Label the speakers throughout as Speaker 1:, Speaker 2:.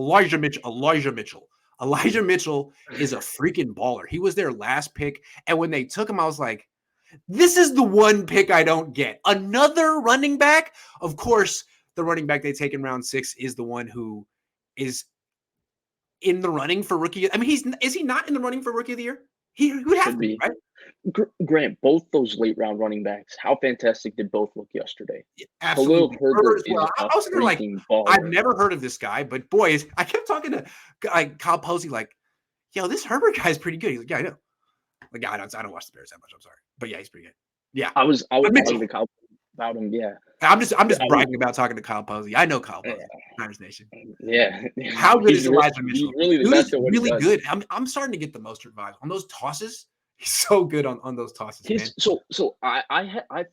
Speaker 1: Elijah Mitchell. Elijah Mitchell is a freaking baller. He was their last pick. And when they took him, I was like, this is the one pick I don't get. Another running back. Of course, the running back they take in round 6 is the one who is in the running for rookie. I mean, is he not in the running for rookie of the year? He would have to be, right?
Speaker 2: Grant, both those late round running backs, how fantastic did both look yesterday?
Speaker 1: Absolutely.
Speaker 2: Herbert is
Speaker 1: I was like,
Speaker 2: baller.
Speaker 1: I've never heard of this guy, but boy, I kept talking to Kyle Posey, like, yo, this Herbert guy's pretty good. He's like, yeah, I know. Like, yeah, I don't watch the Bears that much. I'm sorry, but yeah, he's pretty good. Yeah,
Speaker 2: I was talking to Kyle about him. Yeah,
Speaker 1: I'm just bragging about talking to Kyle Posey. I know Kyle Posey, Niners Nation.
Speaker 2: Yeah,
Speaker 1: how good is Elijah Mitchell?
Speaker 2: He's really the best at what he does.
Speaker 1: Good. I'm starting to get the Mostert vibe on those tosses. He's so good on those tosses, man.
Speaker 2: So I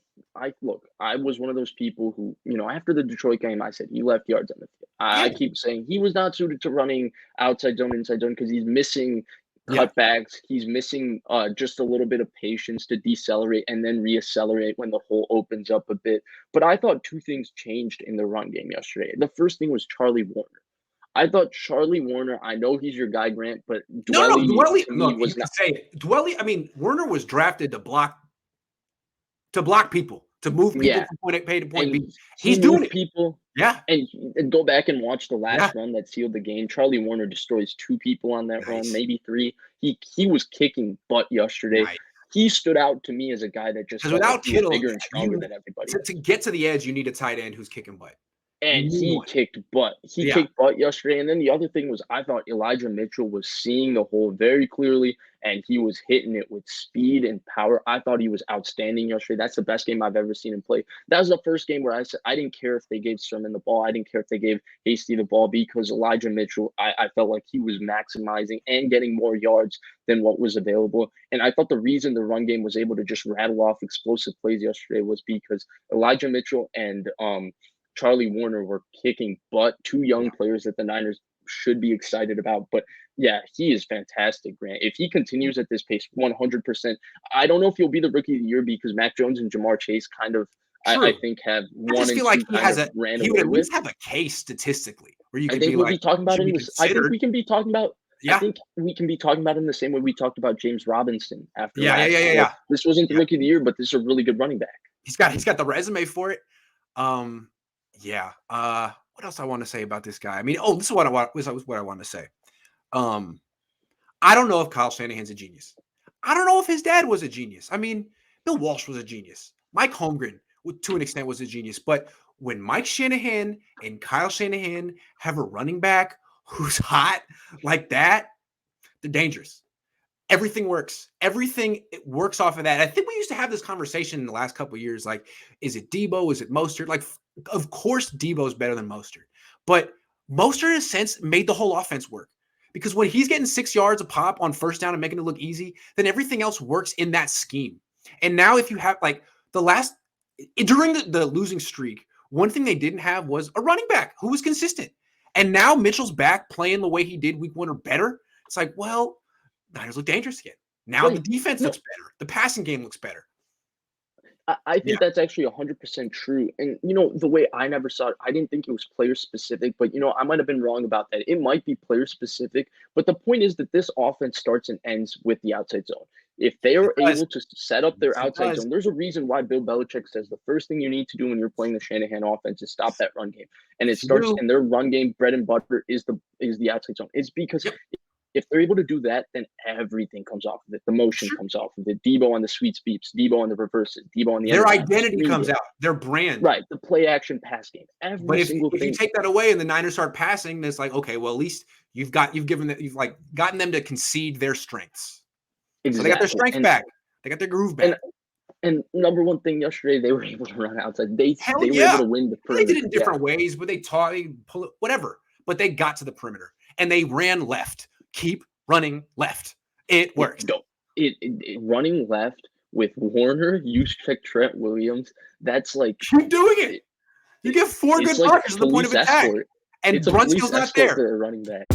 Speaker 2: look. I was one of those people who, after the Detroit game, I said he left yards on the field. I keep saying he was not suited to running outside zone, inside zone because he's missing cutbacks. He's missing just a little bit of patience to decelerate and then reaccelerate when the hole opens up a bit. But I thought two things changed in the run game yesterday. The first thing was Charlie Warner. I thought Charlie Warner, I know he's your guy, Grant, but Dwelly was not.
Speaker 1: Say it. Dwelly, I mean, Warner was drafted to block people, to move people from point A to point B. He's doing it.
Speaker 2: People.
Speaker 1: Yeah.
Speaker 2: And go back and watch the last run that sealed the game. Charlie Warner destroys 2 people on that run, maybe 3. He was kicking butt yesterday. Nice. He stood out to me as a guy that just
Speaker 1: without Kittle,
Speaker 2: bigger and stronger than everybody.
Speaker 1: To get to the edge, you need a tight end who's kicking butt.
Speaker 2: And he kicked butt. He kicked butt yesterday. And then the other thing was I thought Elijah Mitchell was seeing the hole very clearly, and he was hitting it with speed and power. I thought he was outstanding yesterday. That's the best game I've ever seen him play. That was the first game where I said I didn't care if they gave Sermon the ball. I didn't care if they gave Hasty the ball because Elijah Mitchell, I felt like he was maximizing and getting more yards than what was available. And I thought the reason the run game was able to just rattle off explosive plays yesterday was because Elijah Mitchell and Charlie Warner were kicking butt. 2 young players that the Niners should be excited about. But yeah, he is fantastic, Grant. If he continues at this pace, 100%. I don't know if he'll be the rookie of the year because Mac Jones and Jamar Chase kind of, I think, have one. I just feel like
Speaker 1: he would at least have a case statistically where you could be like,
Speaker 2: talking about it. I think we can be talking about. I think we can be talking about it in the same way we talked about James Robinson after.
Speaker 1: Yeah.
Speaker 2: This wasn't the rookie of the year, but this is a really good running back.
Speaker 1: He's got the resume for it. What else I want to say about this guy? I mean, this is what I want to say. I don't know if Kyle Shanahan's a genius. I don't know if his dad was a genius. I mean, Bill Walsh was a genius. Mike Holmgren, to an extent, was a genius. But when Mike Shanahan and Kyle Shanahan have a running back who's hot like that, they're dangerous. Everything works. Everything works off of that. I think we used to have this conversation in the last couple of years. Like, is it Debo? Is it Mostert? Like, of course, Debo's better than Mostert. But Mostert, in a sense, made the whole offense work. Because when he's getting 6 yards a pop on first down and making it look easy, then everything else works in that scheme. And now if you have, like, during the losing streak, one thing they didn't have was a running back who was consistent. And now Mitchell's back playing the way he did week 1 or better. It's like, well, Niners look dangerous again. Now the defense looks better. The passing game looks better.
Speaker 2: I think that's actually 100% true. And, the way I never saw it, I didn't think it was player specific, but, I might have been wrong about that. It might be player specific, but the point is that this offense starts and ends with the outside zone. If they are able to set up their outside zone, there's a reason why Bill Belichick says the first thing you need to do when you're playing the Shanahan offense is stop that run game. And it starts, and their run game, bread and butter, is the outside zone. It's because if they're able to do that, then everything comes off of it. The motion comes off of it. Debo on the sweet speeds, Debo on the reverses, Debo on the
Speaker 1: their identity comes out. Their brand.
Speaker 2: Right. The play action pass game.
Speaker 1: But if you take that away and the Niners start passing, then it's like, okay, well, at least you've gotten them to concede their strengths. Exactly. So they got their strength back. They got their groove back.
Speaker 2: And number one thing yesterday, they were able to run outside. They were able to win the perimeter.
Speaker 1: They did it in different ways, but they pull it, whatever. But they got to the perimeter and they ran left. Keep running left. It works.
Speaker 2: Running left with Warner, Juszczyk, Trent Williams. That's like
Speaker 1: keep doing it. You get 4 good markers at the point of attack, and Brunskill's not there.
Speaker 2: Running back.